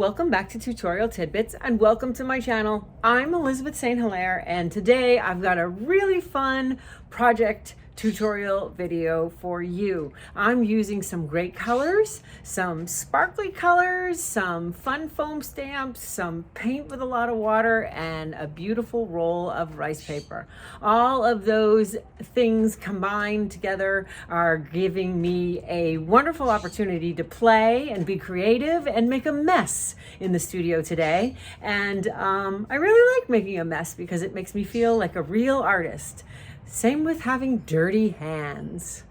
Welcome back to Tutorial Tidbits and welcome to my channel. I'm Elizabeth St. Hilaire and today I've got a really fun project tutorial video for you. I'm using some great colors, some sparkly colors, some fun foam stamps, some paint with a lot of water, and a beautiful roll of rice paper. All of those things combined together are giving me a wonderful opportunity to play and be creative and make a mess in the studio today. And I really like making a mess because it makes me feel like a real artist. Same with having dirty hands.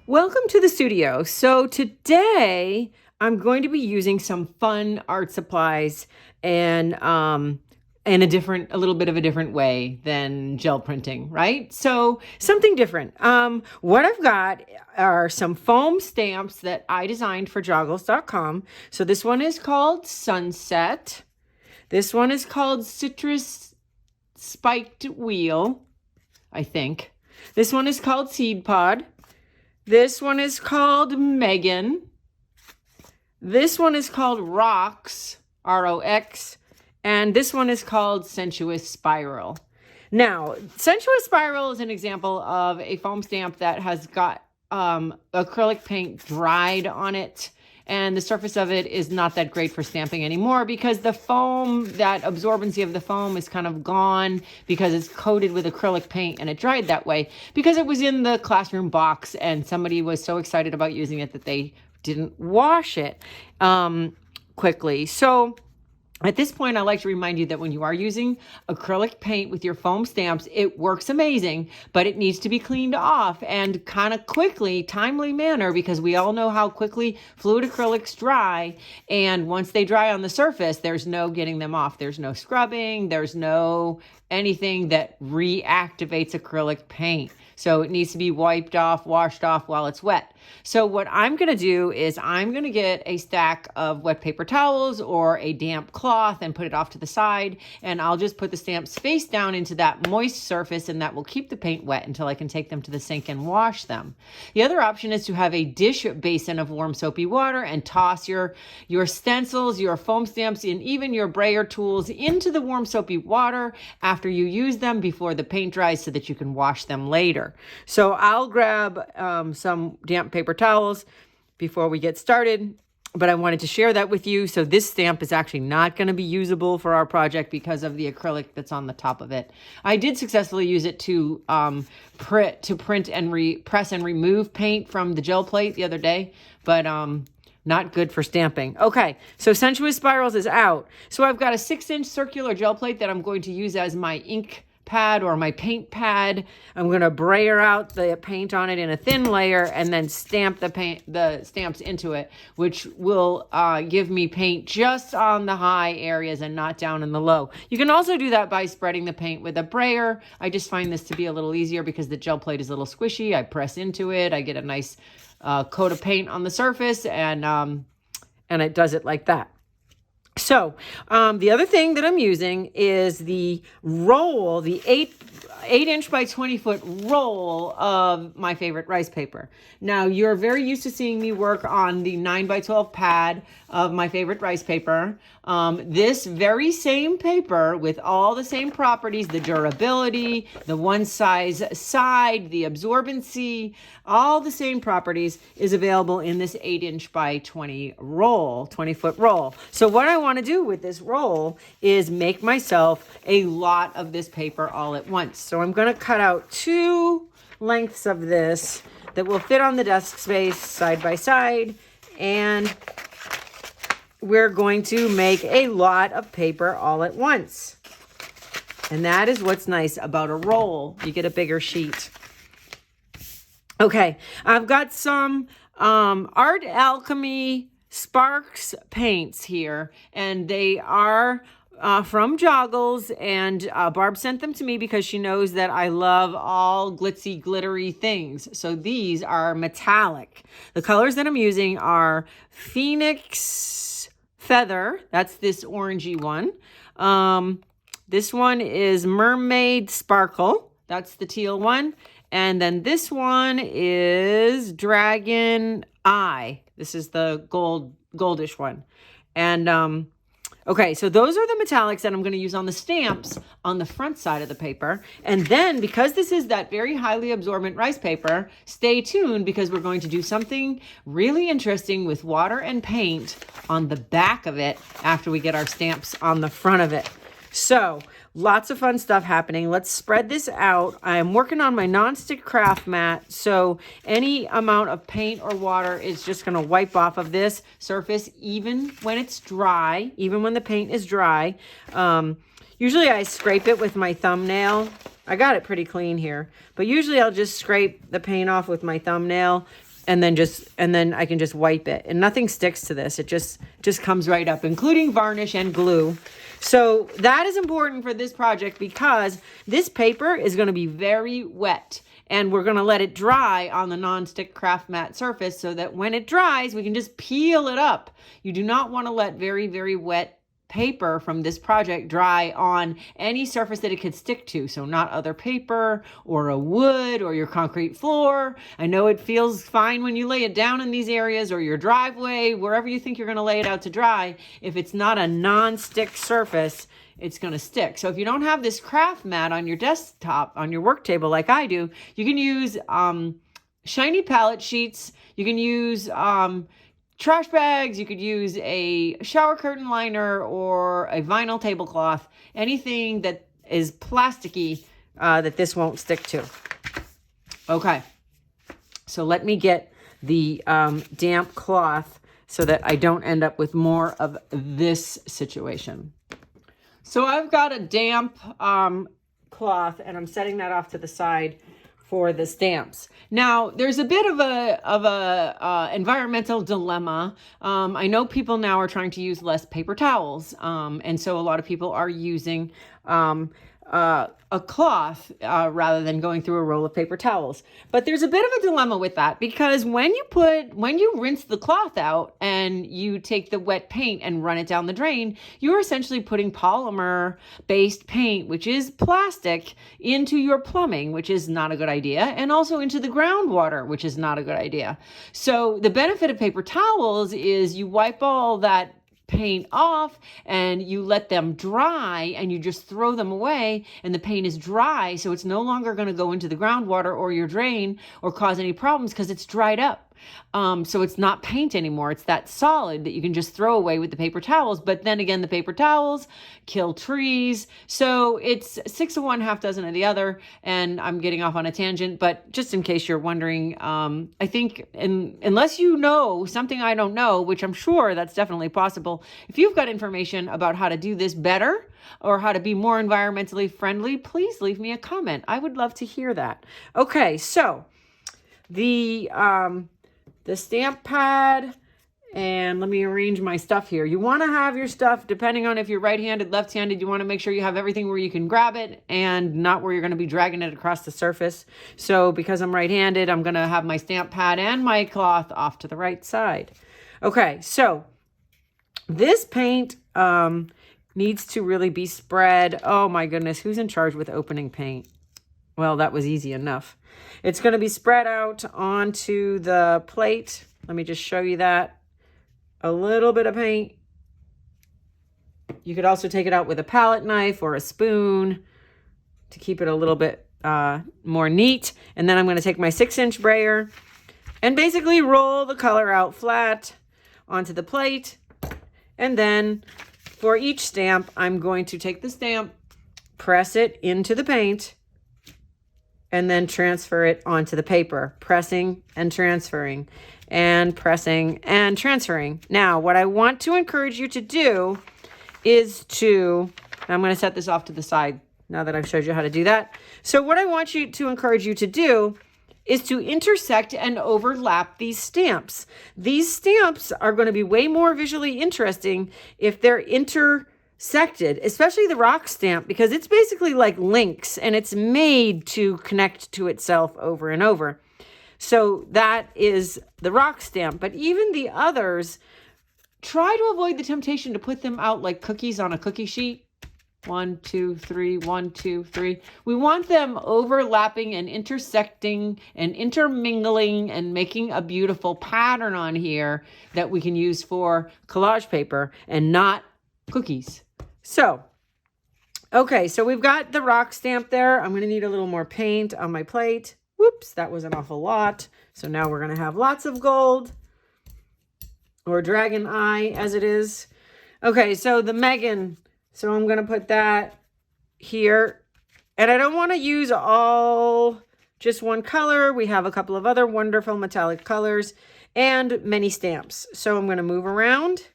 Welcome to the studio. So today I'm going to be using some fun art supplies and in a little bit of a different way than gel printing, right? So something different. What I've got are some foam stamps that I designed for joggles.com. So this one is called Sunset. This one is called Citrus Spiked Wheel, I think. This one is called Seed Pod. This one is called Megan. This one is called Rocks, R-O-X. And this one is called Sensuous Spiral. Now, Sensuous Spiral is an example of a foam stamp that has got acrylic paint dried on it. And the surface of it is not that great for stamping anymore because the foam, that absorbency of the foam is kind of gone because it's coated with acrylic paint and it dried that way because it was in the classroom box and somebody was so excited about using it that they didn't wash it quickly. So at this point, I like to remind you that when you are using acrylic paint with your foam stamps, it works amazing, but it needs to be cleaned off and kind of quickly, timely manner, because we all know how quickly fluid acrylics dry. And once they dry on the surface, there's no getting them off. There's no scrubbing. There's no anything that reactivates acrylic paint. So it needs to be wiped off, washed off while it's wet. So what I'm going to do is I'm going to get a stack of wet paper towels or a damp cloth and put it off to the side. And I'll just put the stamps face down into that moist surface and that will keep the paint wet until I can take them to the sink and wash them. The other option is to have a dish basin of warm soapy water and toss your stencils, your foam stamps, and even your brayer tools into the warm soapy water after you use them before the paint dries so that you can wash them later. So I'll grab some damp paper towels before we get started, but I wanted to share that with you. So this stamp is actually not going to be usable for our project because of the acrylic that's on the top of it. I did successfully use it to print and press and remove paint from the gel plate the other day, but not good for stamping. Okay, so Sensuous Spirals is out. So I've got a 6-inch circular gel plate that I'm going to use as my ink pad or my paint pad. I'm going to brayer out the paint on it in a thin layer and then stamp the stamps into it, which will give me paint just on the high areas and not down in the low. You can also do that by spreading the paint with a brayer. I just find this to be a little easier because the gel plate is a little squishy. I press into it. I get a nice coat of paint on the surface and it does it like that. So the other thing that I'm using is the roll, the 8-inch by 20-foot roll of my favorite rice paper. Now, you're very used to seeing me work on the 9 by 12 pad of my favorite rice paper. This very same paper with all the same properties, the durability, the one size side, the absorbency, all the same properties is available in this 8-inch by 20-foot roll. So what I want to do with this roll is make myself a lot of this paper all at once. So I'm going to cut out 2 lengths of this that will fit on the desk space side by side, and we're going to make a lot of paper all at once. And that is what's nice about a roll. You get a bigger sheet. Okay, I've got some Art Alchemy Sparks paints here, and they are from Joggles, and Barb sent them to me because she knows that I love all glitzy, glittery things. So these are metallic. The colors that I'm using are Phoenix Feather. That's this orangey one. This one is Mermaid Sparkle. That's the teal one. And then this one is Dragon Eye. This is the goldish one. And okay, so those are the metallics that I'm going to use on the stamps on the front side of the paper. And then because this is that very highly absorbent rice paper, stay tuned because we're going to do something really interesting with water and paint on the back of it after we get our stamps on the front of it. So lots of fun stuff happening. Let's spread this out. I'm working on my nonstick craft mat, so any amount of paint or water is just going to wipe off of this surface even when it's dry, even when the paint is dry. Usually I scrape it with my thumbnail. I got it pretty clean here, but usually I'll just scrape the paint off with my thumbnail and then I can just wipe it, and nothing sticks to this. It just comes right up, including varnish and glue. So that is important for this project because this paper is going to be very wet, and we're going to let it dry on the nonstick craft mat surface so that when it dries, we can just peel it up. You do not want to let very, very wet paper from this project dry on any surface that it could stick to. So not other paper or a wood or your concrete floor. I know it feels fine when you lay it down in these areas or your driveway, wherever you think you're going to lay it out to dry. If it's not a non-stick surface, it's going to stick. So if you don't have this craft mat on your desktop, on your work table like I do, you can use shiny palette sheets. You can use trash bags, you could use a shower curtain liner or a vinyl tablecloth, anything that is plasticky that this won't stick to. Okay, so let me get the damp cloth so that I don't end up with more of this situation. So I've got a damp cloth and I'm setting that off to the side for the stamps. Now, there's a bit of a environmental dilemma. I know people now are trying to use less paper towels, and so a lot of people are using a cloth rather than going through a roll of paper towels. But there's a bit of a dilemma with that because when you rinse the cloth out and you take the wet paint and run it down the drain, you're essentially putting polymer-based paint, which is plastic, into your plumbing, which is not a good idea, and also into the groundwater, which is not a good idea. So the benefit of paper towels is you wipe all that paint off and you let them dry and you just throw them away and the paint is dry, so it's no longer going to go into the groundwater or your drain or cause any problems because it's dried up. So it's not paint anymore. It's that solid that you can just throw away with the paper towels. But then again, the paper towels kill trees. So it's 6 of one, half dozen of the other. And I'm getting off on a tangent, but just in case you're wondering, I think unless you know something I don't know, which I'm sure that's definitely possible, if you've got information about how to do this better or how to be more environmentally friendly, please leave me a comment. I would love to hear that. Okay, so the stamp pad, and let me arrange my stuff here. You want to have your stuff, depending on if you're right-handed, left-handed, you want to make sure you have everything where you can grab it and not where you're going to be dragging it across the surface. So because I'm right-handed, I'm going to have my stamp pad and my cloth off to the right side. Okay, so this paint needs to really be spread. Oh my goodness, who's in charge with opening paint? Well, that was easy enough. It's going to be spread out onto the plate. Let me just show you that. A little bit of paint. You could also take it out with a palette knife or a spoon to keep it a little bit more neat. And then I'm going to take my 6-inch brayer and basically roll the color out flat onto the plate. And then for each stamp, I'm going to take the stamp, press it into the paint, and then transfer it onto the paper, pressing and transferring and pressing and transferring. Now, what I want to encourage you to do is I'm going to set this off to the side now that I've showed you how to do that. So what I want you to encourage you to do is to intersect and overlap these stamps. These stamps are going to be way more visually interesting if they're intersected, especially the rock stamp, because it's basically like links and it's made to connect to itself over and over. So that is the rock stamp. But even the others, try to avoid the temptation to put them out like cookies on a cookie sheet. 1, 2, 3, 1, 2, 3. We want them overlapping and intersecting and intermingling and making a beautiful pattern on here that we can use for collage paper and not cookies. So, okay, so we've got the rock stamp there. I'm going to need a little more paint on my plate. Whoops, that was an awful lot. So now we're going to have lots of gold, or dragon eye as it is. Okay, so the Megan. So I'm going to put that here. And I don't want to use all just one color. We have a couple of other wonderful metallic colors and many stamps. So I'm going to move around.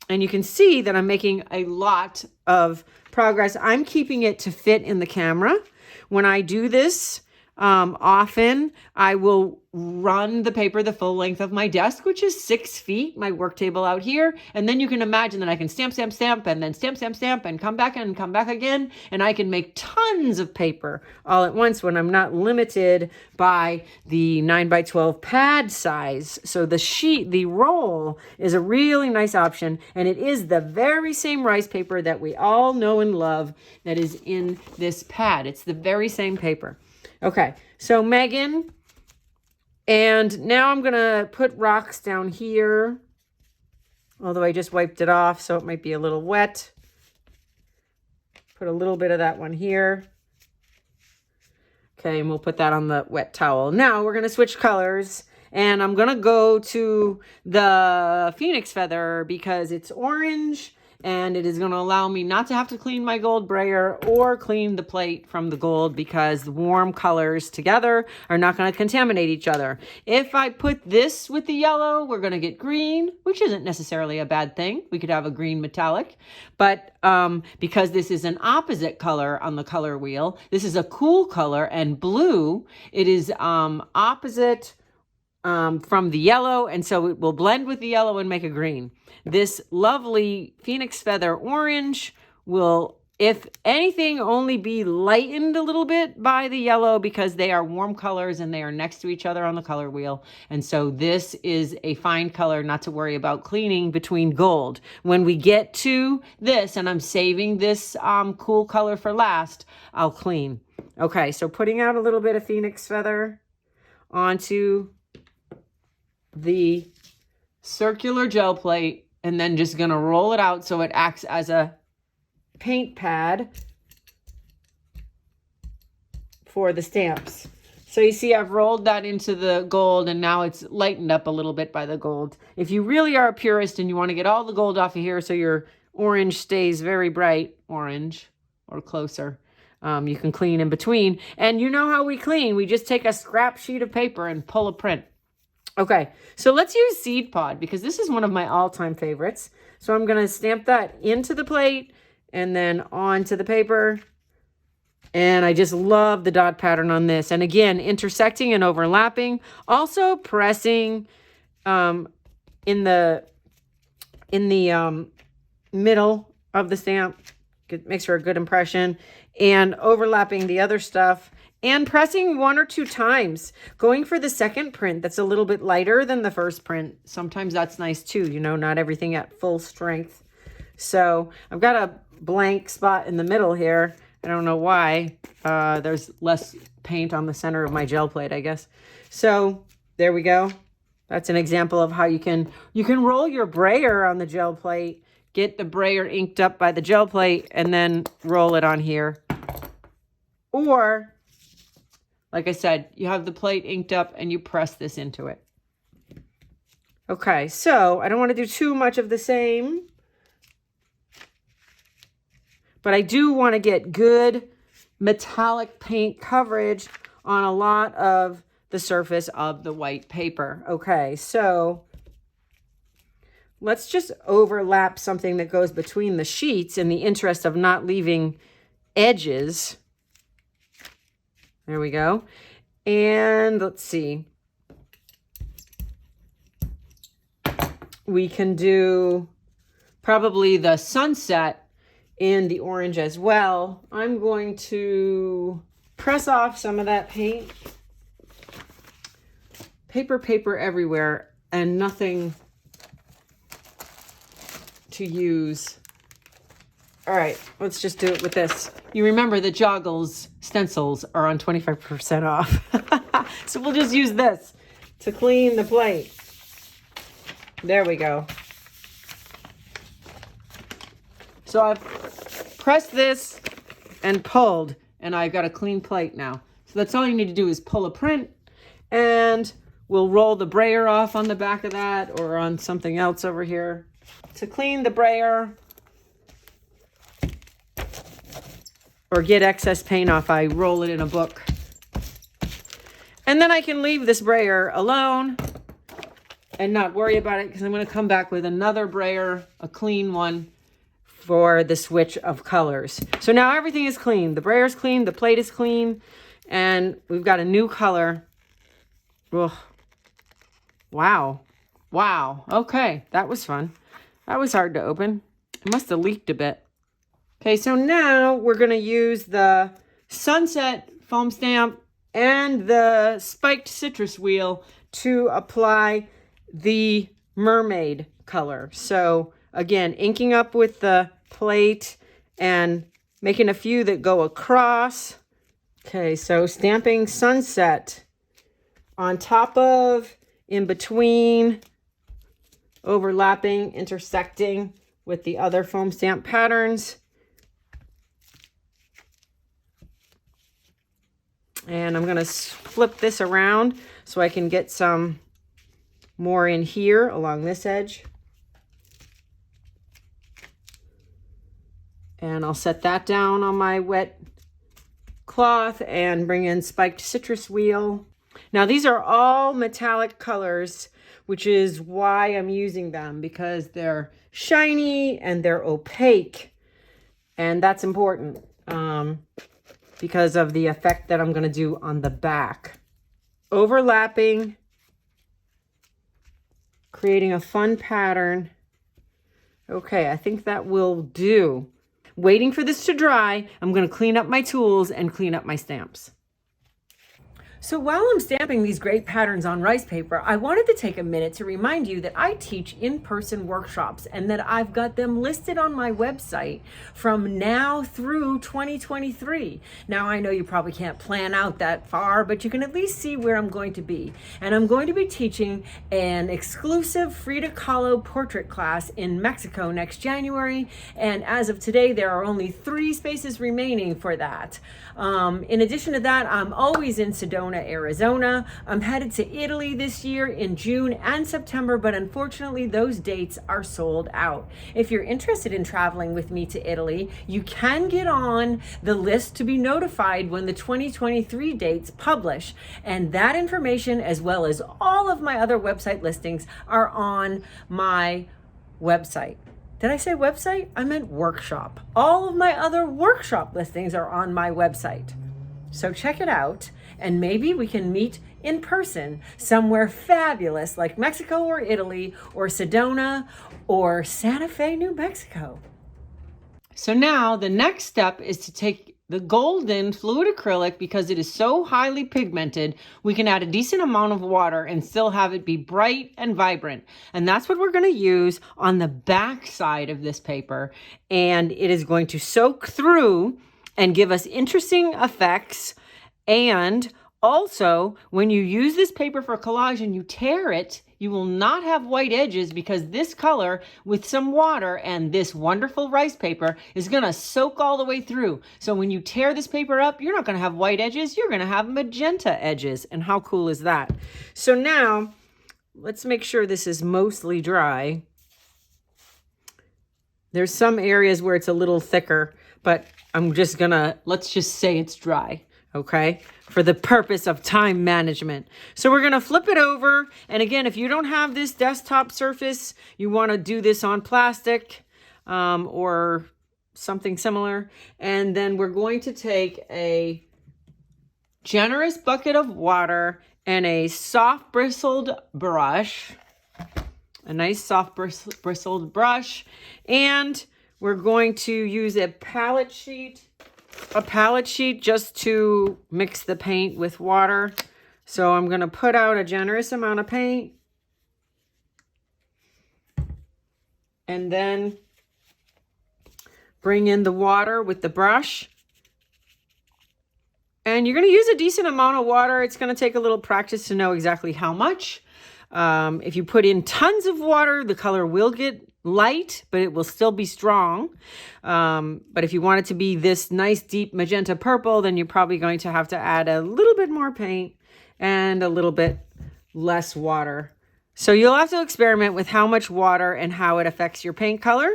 And you can see that I'm making a lot of progress. I'm keeping it to fit in the camera. When I do this, often I will run the paper the full length of my desk, which is 6 feet, my work table out here. And then you can imagine that I can stamp, stamp, stamp, and then stamp, stamp, stamp, and come back again. And I can make tons of paper all at once when I'm not limited by the 9x12 pad size. So the roll is a really nice option. And it is the very same rice paper that we all know and love that is in this pad. It's the very same paper. Okay, so Megan, and now I'm going to put rocks down here, although I just wiped it off, so it might be a little wet. Put a little bit of that one here. Okay, and we'll put that on the wet towel. Now we're going to switch colors, and I'm going to go to the Phoenix Feather because it's orange, and it is going to allow me not to have to clean my gold brayer or clean the plate from the gold because the warm colors together are not going to contaminate each other. If I put this with the yellow, we're going to get green, which isn't necessarily a bad thing. We could have a green metallic, but because this is an opposite color on the color wheel, this is a cool color, and blue, it is opposite from the yellow, and so it will blend with the yellow and make a green. This lovely Phoenix Feather orange will, if anything, only be lightened a little bit by the yellow because they are warm colors and they are next to each other on the color wheel. And so this is a fine color not to worry about cleaning between gold. When we get to this, and I'm saving this cool color for last, I'll clean. Okay, so putting out a little bit of Phoenix Feather onto the circular gel plate, and then just going to roll it out so it acts as a paint pad for the stamps. So you see I've rolled that into the gold, and now it's lightened up a little bit by the gold. If you really are a purist and you want to get all the gold off of here so your orange stays very bright orange or closer, you can clean in between. And you know how we clean. We just take a scrap sheet of paper and pull a print. Okay, so let's use Seed Pod because this is one of my all-time favorites. So I'm going to stamp that into the plate and then onto the paper. And I just love the dot pattern on this. And again, intersecting and overlapping. Also pressing in the middle of the stamp. Makes for a good impression. And overlapping the other stuff. And pressing 1 or 2 times. Going for the second print that's a little bit lighter than the first print. Sometimes that's nice too, you know, not everything at full strength. So I've got a blank spot in the middle here. I don't know why. There's less paint on the center of my gel plate, I guess. So there we go. That's an example of how you can roll your brayer on the gel plate, get the brayer inked up by the gel plate, and then roll it on here. Or, like I said, you have the plate inked up and you press this into it. Okay, so I don't want to do too much of the same, but I do want to get good metallic paint coverage on a lot of the surface of the white paper. Okay, so let's just overlap something that goes between the sheets in the interest of not leaving edges. There we go. And let's see. We can do probably the sunset in the orange as well. I'm going to press off some of that paint. Paper everywhere and nothing to use All right, let's just do it with this. You remember the Joggles stencils are on 25% off. So we'll just use this to clean the plate. There we go. So I've pressed this and pulled, and I've got a clean plate now. So that's all you need to do is pull a print, and we'll roll the brayer off on the back of that or on something else over here. To clean the brayer or get excess paint off, I roll it in a book. And then I can leave this brayer alone and not worry about it, because I'm going to come back with another brayer, a clean one, for the switch of colors. So now everything is clean. The brayer's clean, the plate is clean, and we've got a new color. Ugh. Wow. Wow. Okay, that was fun. That was hard to open. It must have leaked a bit. Okay, so now we're going to use the Sunset foam stamp and the spiked citrus wheel to apply the mermaid color. So again, inking up with the plate and making a few that go across. Okay, so stamping Sunset on top of, in between, overlapping, intersecting with the other foam stamp patterns. And I'm going to flip this around so I can get some more in here along this edge. And I'll set that down on my wet cloth and bring in spiked citrus wheel. Now these are all metallic colors, which is why I'm using them, because they're shiny and they're opaque. And that's important because of the effect that I'm going to do on the back. Overlapping, creating a fun pattern. Okay, I think that will do. Waiting for this to dry, I'm going to clean up my tools and clean up my stamps. So while I'm stamping these great patterns on rice paper, I wanted to take a minute to remind you that I teach in-person workshops and that I've got them listed on my website from now through 2023. Now, I know you probably can't plan out that far, but you can at least see where I'm going to be. And I'm going to be teaching an exclusive Frida Kahlo portrait class in Mexico next January. And as of today, there are only 3 spaces remaining for that. In addition to that, I'm always in Sedona, Arizona. I'm headed to Italy this year in June and September, but unfortunately those dates are sold out. If you're interested in traveling with me to Italy, you can get on the list to be notified when the 2023 dates publish. And that information, as well as all of my other website listings, are on my website. Did I say website? I meant workshop. All of my other workshop listings are on my website. So check it out, and maybe we can meet in person somewhere fabulous like Mexico or Italy or Sedona or Santa Fe, New Mexico. So now the next step is to take the golden fluid acrylic, because it is so highly pigmented, we can add a decent amount of water and still have it be bright and vibrant. And that's what we're going to use on the back side of this paper. And it is going to soak through and give us interesting effects. And also, when you use this paper for collage and you tear it, you will not have white edges, because this color with some water and this wonderful rice paper is going to soak all the way through. So when you tear this paper up, you're not going to have white edges, you're going to have magenta edges. And how cool is that? So now, let's make sure this is mostly dry. There's some areas where it's a little thicker, but I'm just gonna, let's just say it's dry, okay? For the purpose of time management. So we're gonna flip it over. And again, if you don't have this desktop surface, you wanna do this on plastic or something similar. And then we're going to take a generous bucket of water and a soft bristled brush, a nice soft bristled brush, and we're going to use a palette sheet just to mix the paint with water. So I'm going to put out a generous amount of paint, and then bring in the water with the brush. And you're going to use a decent amount of water. It's going to take a little practice to know exactly how much. If you put in tons of water, the color will get light, but it will still be strong. But if you want it to be this nice deep magenta purple, then you're probably going to have to add a little bit more paint and a little bit less water. So you'll have to experiment with how much water and how it affects your paint color.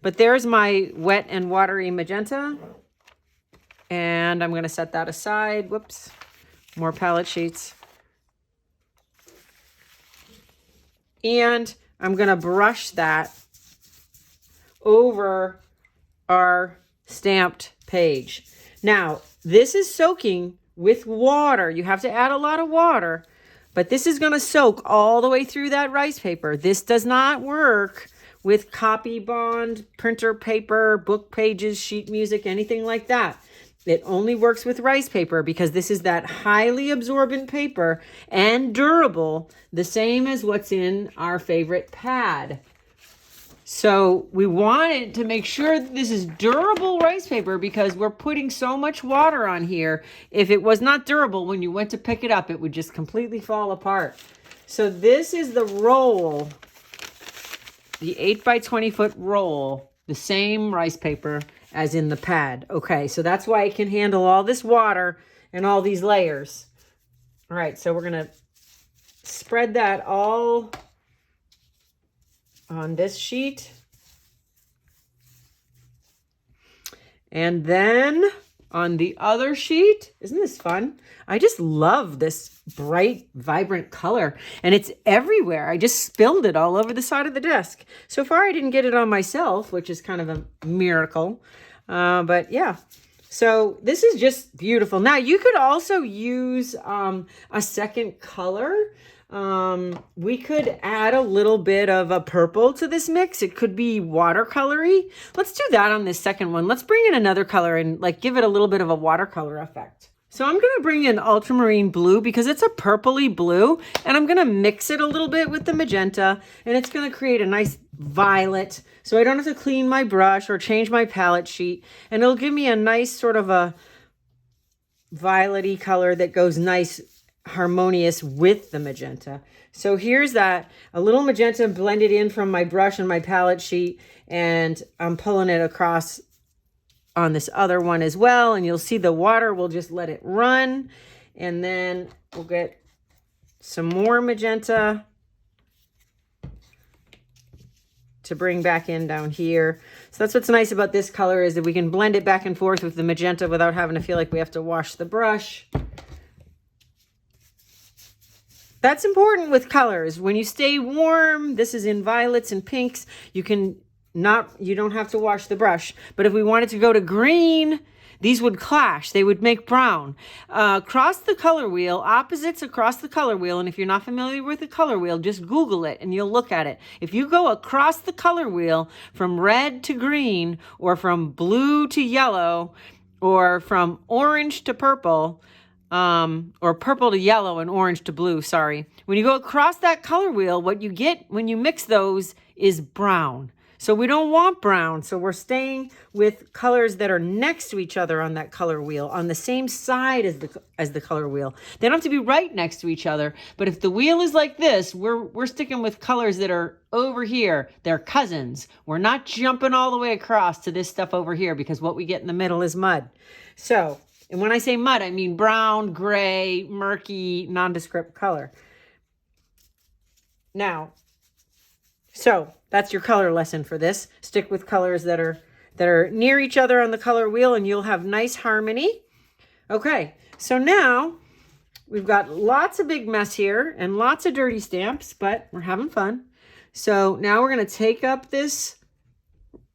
But there's my wet and watery magenta. And I'm going to set that aside. Whoops, more palette sheets. And I'm going to brush that over our stamped page. Now, this is soaking with water. You have to add a lot of water, but this is going to soak all the way through that rice paper. This does not work with copy bond, printer paper, book pages, sheet music, anything like that. It only works with rice paper because this is that highly absorbent paper and durable, the same as what's in our favorite pad. So we wanted to make sure that this is durable rice paper because we're putting so much water on here. If it was not durable, when you went to pick it up, it would just completely fall apart. So this is the roll, the 8 by 20 foot roll, the same rice paper as in the pad. Okay, so that's why it can handle all this water and all these layers. All right, so we're gonna spread that all on this sheet. And then on the other sheet, isn't this fun? I just love this bright, vibrant color, and it's everywhere. I just spilled it all over the side of the desk. So far, I didn't get it on myself, which is kind of a miracle. But yeah, so this is just beautiful. Now, you could also use a second color. We could add a little bit of a purple to this mix. It could be watercolory. Let's do that on this second one. Let's bring in another color and like give it a little bit of a watercolor effect. So I'm going to bring in ultramarine blue because it's a purpley blue, and I'm going to mix it a little bit with the magenta, and it's going to create a nice violet. So I don't have to clean my brush or change my palette sheet, and it'll give me a nice sort of a violet-y color that goes nice, harmonious with the magenta. So here's that, a little magenta blended in from my brush and my palette sheet, and I'm pulling it across on this other one as well, and you'll see the water, we'll just let it run, and then we'll get some more magenta to bring back in down here. So that's what's nice about this color, is that we can blend it back and forth with the magenta without having to feel like we have to wash the brush. That's important with colors. When you stay warm, this is in violets and pinks, you don't have to wash the brush. But if we wanted to go to green, these would clash. They would make brown. Across the color wheel, opposites across the color wheel, and if you're not familiar with the color wheel, just Google it and you'll look at it. If you go across the color wheel from red to green, or from blue to yellow, or from orange to purple, or purple to yellow and orange to blue, sorry. When you go across that color wheel, what you get when you mix those is brown. So we don't want brown. So we're staying with colors that are next to each other on that color wheel, on the same side as the color wheel. They don't have to be right next to each other. But if the wheel is like this, we're sticking with colors that are over here. They're cousins. We're not jumping all the way across to this stuff over here, because what we get in the middle is mud. So, and when I say mud, I mean brown, gray, murky, nondescript color. Now, so that's your color lesson for this. Stick with colors that are near each other on the color wheel, and you'll have nice harmony. Okay, so now we've got lots of big mess here and lots of dirty stamps, but we're having fun. So now we're going to take up this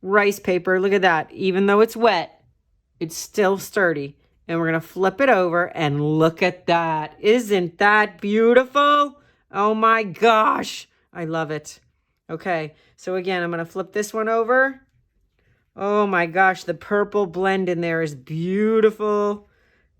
rice paper. Look at that. Even though it's wet, it's still sturdy. And we're going to flip it over, and look at that. Isn't that beautiful? Oh my gosh. I love it. Okay, so again, I'm going to flip this one over. Oh my gosh, the purple blend in there is beautiful.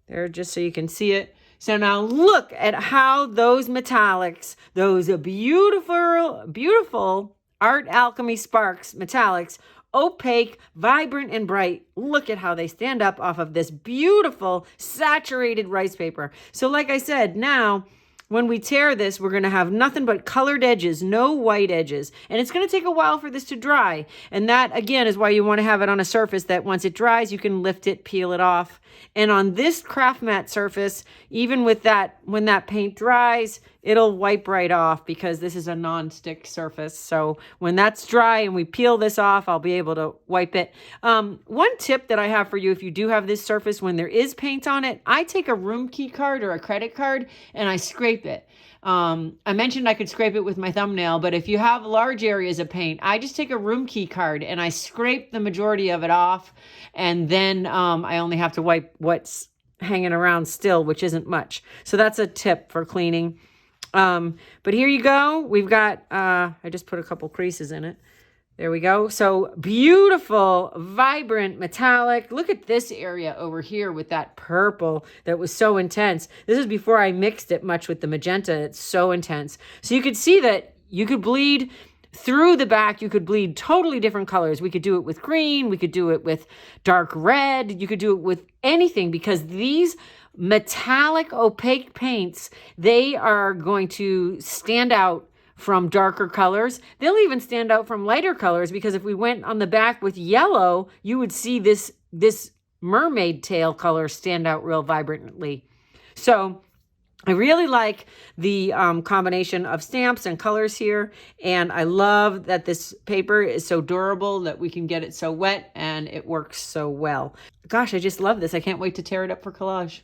There, just so you can see it. So now look at how those metallics, those beautiful, beautiful Art Alchemy Sparks metallics opaque, vibrant, and bright. Look at how they stand up off of this beautiful saturated rice paper. So like I said, now when we tear this, we're going to have nothing but colored edges, no white edges. And it's going to take a while for this to dry. And that, again, is why you want to have it on a surface that once it dries, you can lift it, peel it off. And on this craft mat surface, even with that, when that paint dries, it'll wipe right off because this is a non-stick surface. So when that's dry and we peel this off, I'll be able to wipe it. One tip that I have for you, if you do have this surface, when there is paint on it, I take a room key card or a credit card and I scrape it. I mentioned I could scrape it with my thumbnail, but if you have large areas of paint, I just take a room key card and I scrape the majority of it off. And then I only have to wipe what's hanging around still, which isn't much. So that's a tip for cleaning. But here you go. We've got, I just put a couple creases in it. There we go. So beautiful, vibrant, metallic. Look at this area over here with that purple that was so intense. This is before I mixed it much with the magenta. It's so intense. So you could see that you could bleed through the back. You could bleed totally different colors. We could do it with green. We could do it with dark red. You could do it with anything because these metallic opaque paints, they are going to stand out from darker colors. They'll even stand out from lighter colors because if we went on the back with yellow, you would see this mermaid tail color stand out real vibrantly. So I really like the combination of stamps and colors here. And I love that this paper is so durable that we can get it so wet and it works so well. Gosh, I just love this. I can't wait to tear it up for collage.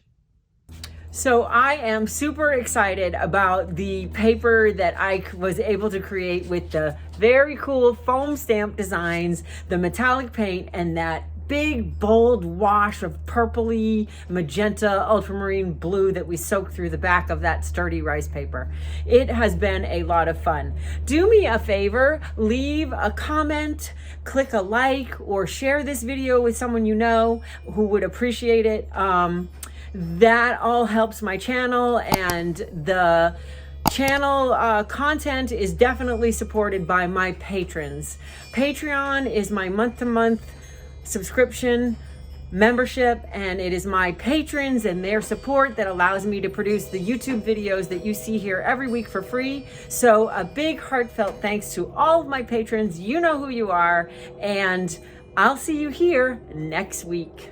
So I am super excited about the paper that I was able to create with the very cool foam stamp designs, the metallic paint, and that big bold wash of purpley, magenta, ultramarine blue that we soaked through the back of that sturdy rice paper. It has been a lot of fun. Do me a favor, leave a comment, click a like, or share this video with someone you know who would appreciate it. That all helps my channel, and the channel content is definitely supported by my patrons. Patreon is my month-to-month subscription membership, and it is my patrons and their support that allows me to produce the YouTube videos that you see here every week for free. So a big heartfelt thanks to all of my patrons. You know who you are, and I'll see you here next week.